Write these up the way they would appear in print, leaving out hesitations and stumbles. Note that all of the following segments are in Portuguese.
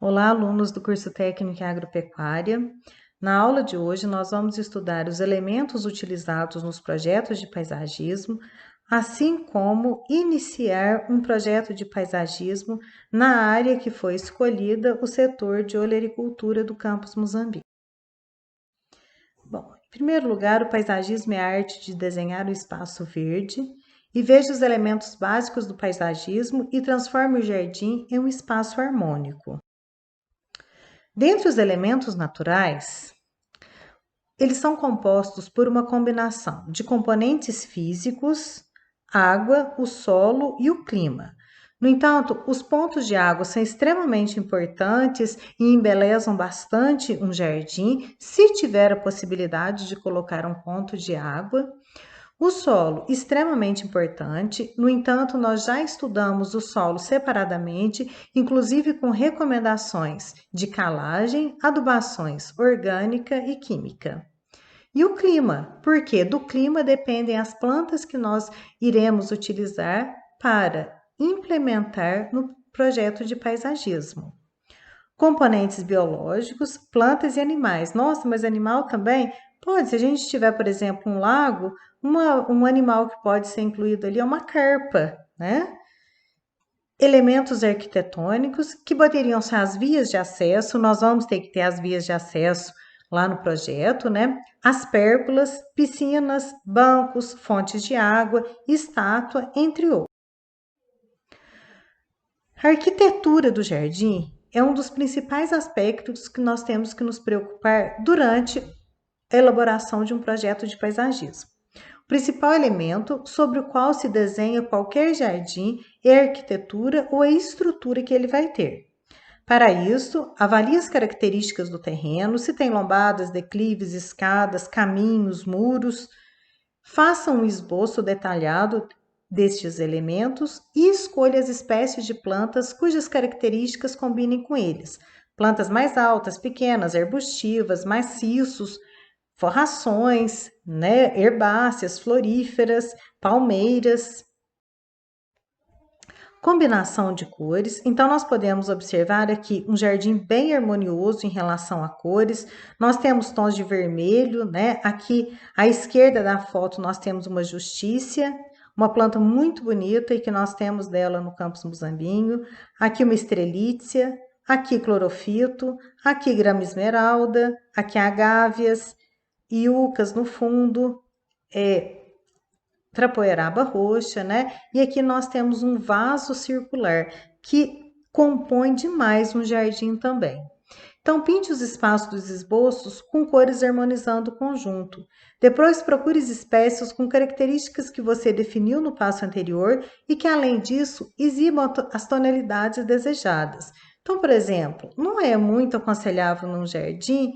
Olá, alunos do curso técnico em agropecuária. Na aula de hoje, nós vamos estudar os elementos utilizados nos projetos de paisagismo, assim como iniciar um projeto de paisagismo na área que foi escolhida, o setor de olericultura do campus Muzambique. Bom, em primeiro lugar, o paisagismo é a arte de desenhar o espaço verde e veja os elementos básicos do paisagismo e transforme o jardim em um espaço harmônico. Dentre os elementos naturais, eles são compostos por uma combinação de componentes físicos, água, o solo e o clima. No entanto, os pontos de água são extremamente importantes e embelezam bastante um jardim, se tiver a possibilidade de colocar um ponto de água. O solo, extremamente importante, no entanto, nós já estudamos o solo separadamente, inclusive com recomendações de calagem, adubações orgânica e química. E o clima, porque do clima dependem as plantas que nós iremos utilizar para implementar no projeto de paisagismo. Componentes biológicos, plantas e animais. Nossa, mas animal também? Pode, se a gente tiver, por exemplo, um lago, um animal que pode ser incluído ali é uma carpa, né? Elementos arquitetônicos, que poderiam ser as vias de acesso, nós vamos ter que ter as vias de acesso lá no projeto, né? As pérgolas, piscinas, bancos, fontes de água, estátua, entre outros. A arquitetura do jardim é um dos principais aspectos que nós temos que nos preocupar durante a elaboração de um projeto de paisagismo. O principal elemento sobre o qual se desenha qualquer jardim é a arquitetura ou a estrutura que ele vai ter. Para isso, avalie as características do terreno, se tem lombadas, declives, escadas, caminhos, muros. Faça um esboço detalhado destes elementos e escolha as espécies de plantas cujas características combinem com eles. Plantas mais altas, pequenas, arbustivas, maciços, forrações, né, herbáceas, floríferas, palmeiras. Combinação de cores. Então, nós podemos observar aqui um jardim bem harmonioso em relação a cores. Nós temos tons de vermelho, né? Aqui à esquerda da foto nós temos uma justícia, uma planta muito bonita e que nós temos dela no campus Muzambinho. Aqui uma estrelícia, aqui clorofito, aqui grama esmeralda, aqui agáveas, iucas no fundo, trapoeraba roxa, né? E aqui nós temos um vaso circular que compõe demais um jardim também. Então, pinte os espaços dos esboços com cores harmonizando o conjunto. Depois, procure espécies com características que você definiu no passo anterior e que, além disso, exibam as tonalidades desejadas. Então, por exemplo, não é muito aconselhável num jardim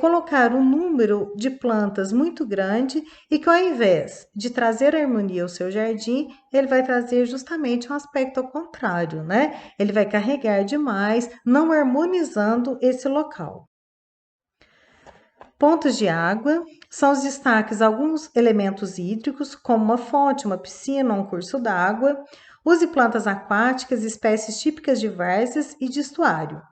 colocar um número de plantas muito grande e que, ao invés de trazer harmonia ao seu jardim, ele vai trazer justamente um aspecto ao contrário, né? Ele vai carregar demais, não harmonizando esse local. Pontos de água são os destaques alguns elementos hídricos, como uma fonte, uma piscina, um curso d'água. Use plantas aquáticas, espécies típicas de várzeas e de estuário.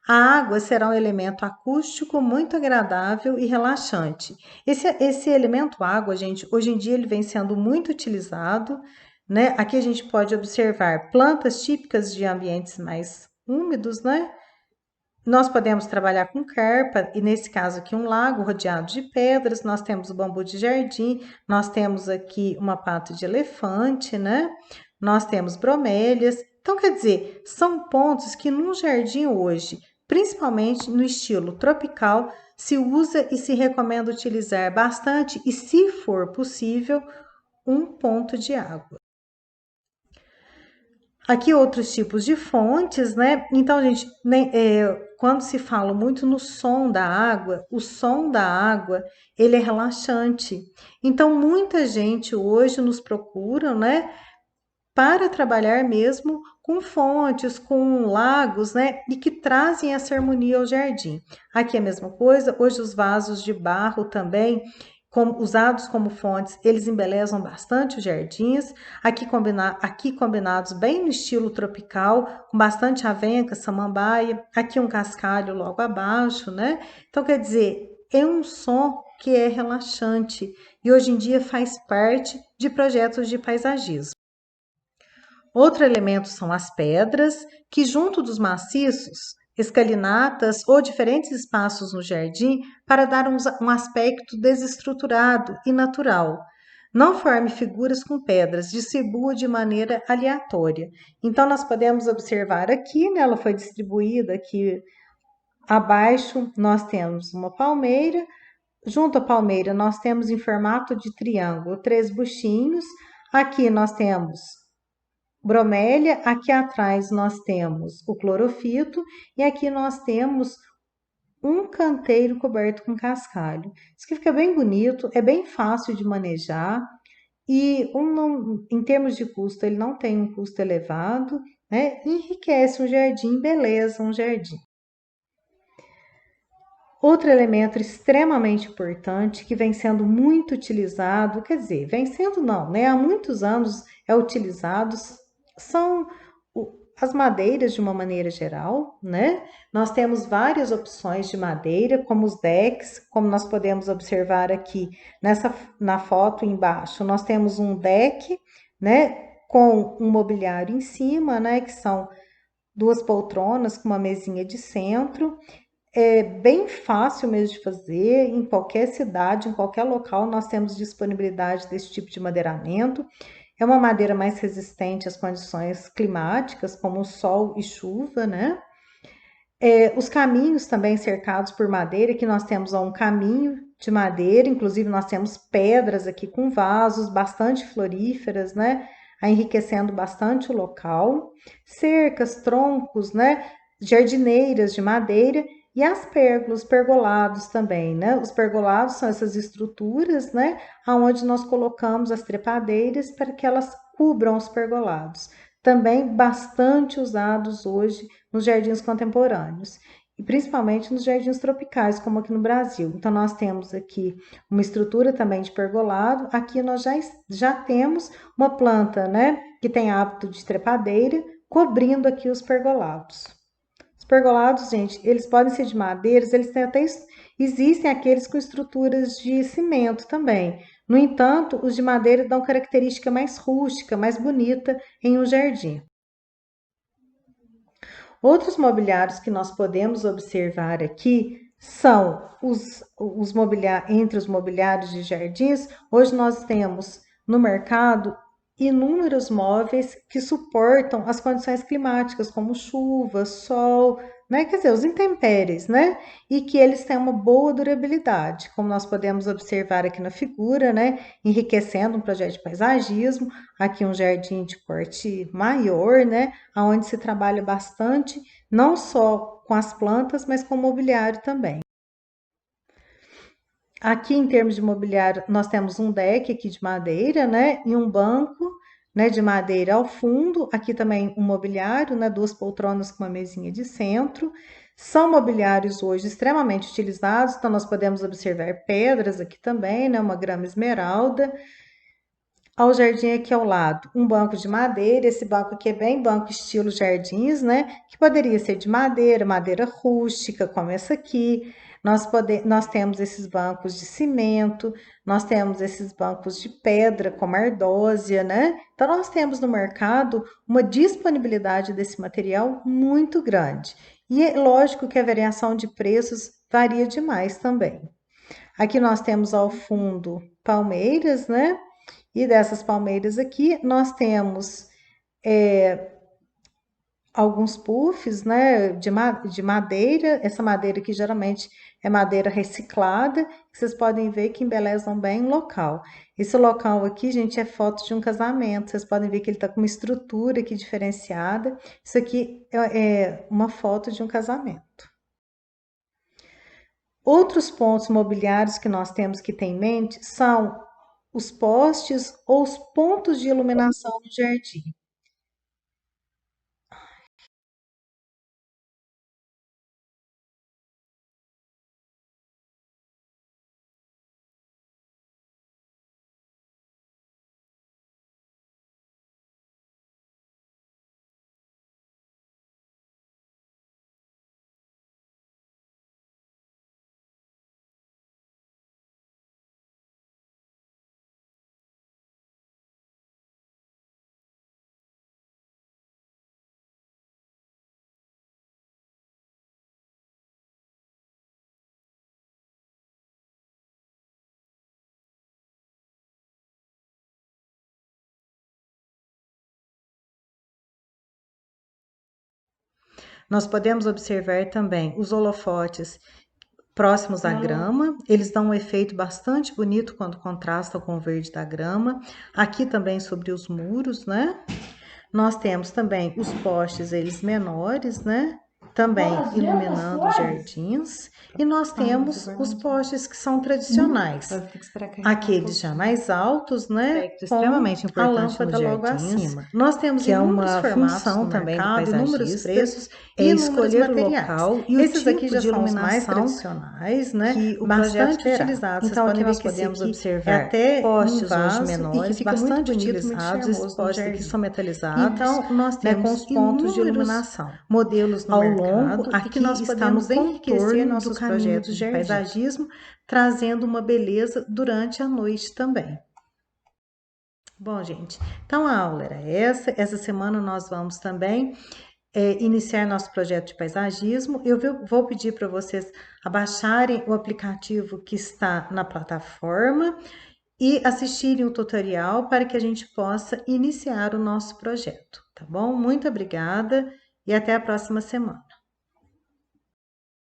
A água será um elemento acústico muito agradável e relaxante. Esse elemento água, gente, hoje em dia ele vem sendo muito utilizado, né? Aqui a gente pode observar plantas típicas de ambientes mais úmidos, né? Nós podemos trabalhar com carpa, e nesse caso aqui um lago rodeado de pedras, nós temos o bambu de jardim, nós temos aqui uma pata de elefante, né? Nós temos bromélias. Então, quer dizer, são pontos que num jardim hoje, principalmente no estilo tropical, se usa e se recomenda utilizar bastante e, se for possível, um ponto de água. Aqui outros tipos de fontes, né? Então, gente, quando se fala muito no som da água, o som da água, ele é relaxante. Então, muita gente hoje nos procura, né? Para trabalhar mesmo com fontes, com lagos, né? E que trazem essa harmonia ao jardim. Aqui é a mesma coisa, hoje os vasos de barro também, usados como fontes, eles embelezam bastante os jardins, aqui combinados bem no estilo tropical, com bastante avenca, samambaia, aqui um cascalho logo abaixo, né? Então, quer dizer, é um som que é relaxante e hoje em dia faz parte de projetos de paisagismo. Outro elemento são as pedras, que junto dos maciços, escalinatas ou diferentes espaços no jardim para dar um aspecto desestruturado e natural. Não forme figuras com pedras, distribua de maneira aleatória. Então, nós podemos observar aqui, né, ela foi distribuída aqui abaixo, nós temos uma palmeira, junto à palmeira nós temos em formato de triângulo 3 buchinhos, aqui nós temos bromélia, aqui atrás nós temos o clorofito e aqui nós temos um canteiro coberto com cascalho. Isso que fica bem bonito, é bem fácil de manejar e em termos de custo, ele não tem um custo elevado, né? Enriquece um jardim, embeleza um jardim. Outro elemento extremamente importante que vem sendo muito utilizado, quer dizer, vem sendo não, né? Há muitos anos é utilizado, são as madeiras de uma maneira geral, né? Nós temos várias opções de madeira, como os decks, como nós podemos observar aqui na foto embaixo, nós temos um deck, né? Com um mobiliário em cima, né? Que são 2 poltronas com uma mesinha de centro. É bem fácil mesmo de fazer, em qualquer cidade, em qualquer local, nós temos disponibilidade desse tipo de madeiramento. É uma madeira mais resistente às condições climáticas, como sol e chuva, né? Os caminhos também cercados por madeira, que nós temos um caminho de madeira, inclusive nós temos pedras aqui com vasos, bastante floríferas, né? Enriquecendo bastante o local. Cercas, troncos, né? Jardineiras de madeira e as pérgolas, pergolados também, né? Os pergolados são essas estruturas, né? Onde nós colocamos as trepadeiras para que elas cubram os pergolados. Também bastante usados hoje nos jardins contemporâneos e principalmente nos jardins tropicais, como aqui no Brasil. Então, nós temos aqui uma estrutura também de pergolado. Aqui nós já temos uma planta, né, que tem hábito de trepadeira, cobrindo aqui os pergolados. Os pergolados, gente, eles podem ser de madeiras, eles têm até existem aqueles com estruturas de cimento também. No entanto, os de madeira dão característica mais rústica, mais bonita em um jardim. Outros mobiliários que nós podemos observar aqui são entre os mobiliários de jardins. Hoje nós temos no mercado inúmeros móveis que suportam as condições climáticas, como chuva, sol, né? Quer dizer, os intempéries, né? E que eles têm uma boa durabilidade, como nós podemos observar aqui na figura, né? Enriquecendo um projeto de paisagismo, aqui um jardim de porte maior, né? Onde se trabalha bastante, não só com as plantas, mas com o mobiliário também. Aqui, em termos de mobiliário, nós temos um deck aqui de madeira, né? E um banco, né, de madeira ao fundo. Aqui também um mobiliário, né? 2 poltronas com uma mesinha de centro. São mobiliários hoje extremamente utilizados, então nós podemos observar pedras aqui também, né? Uma grama esmeralda. Ao jardim aqui ao lado, um banco de madeira. Esse banco aqui é bem banco estilo jardins, né? Que poderia ser de madeira, madeira rústica, como essa aqui. Nós temos esses bancos de cimento, nós temos esses bancos de pedra, como ardósia, né? Então, nós temos no mercado uma disponibilidade desse material muito grande. E é lógico que a variação de preços varia demais também. Aqui nós temos ao fundo palmeiras, né? E dessas palmeiras aqui, nós temos alguns puffs, né, de madeira. Essa madeira aqui geralmente é madeira reciclada, que vocês podem ver que embelezam bem o local. Esse local aqui, gente, é foto de um casamento. Vocês podem ver que ele está com uma estrutura aqui diferenciada. Isso aqui é uma foto de um casamento. Outros pontos mobiliários que nós temos que ter em mente são os postes ou os pontos de iluminação no jardim. Nós podemos observar também os holofotes próximos à grama, eles dão um efeito bastante bonito quando contrastam com o verde da grama. Aqui também sobre os muros, né? Nós temos também os postes, eles menores, né? Também iluminando os jardins. E nós temos os postes que são tradicionais. Aqueles já mais altos, né? Extremamente importante a lâmpada logo acima. Nós temos que é uma função também do paisagista, preços e escolher o local e esses aqui já são os mais tradicionais, né? Que o bastante utilizados. Então aqui nós podemos observar até postes hoje menores, bastante utilizados. Esses postes aqui são metalizados. Então nós temos com os pontos de iluminação, modelos no mercado. Aqui nós podemos enriquecer nossos projetos de paisagismo, trazendo uma beleza durante a noite também. Bom, gente, então a aula era essa. Essa semana nós vamos também iniciar nosso projeto de paisagismo. Eu vou pedir para vocês abaixarem o aplicativo que está na plataforma e assistirem o tutorial para que a gente possa iniciar o nosso projeto, tá bom? Muito obrigada e até a próxima semana.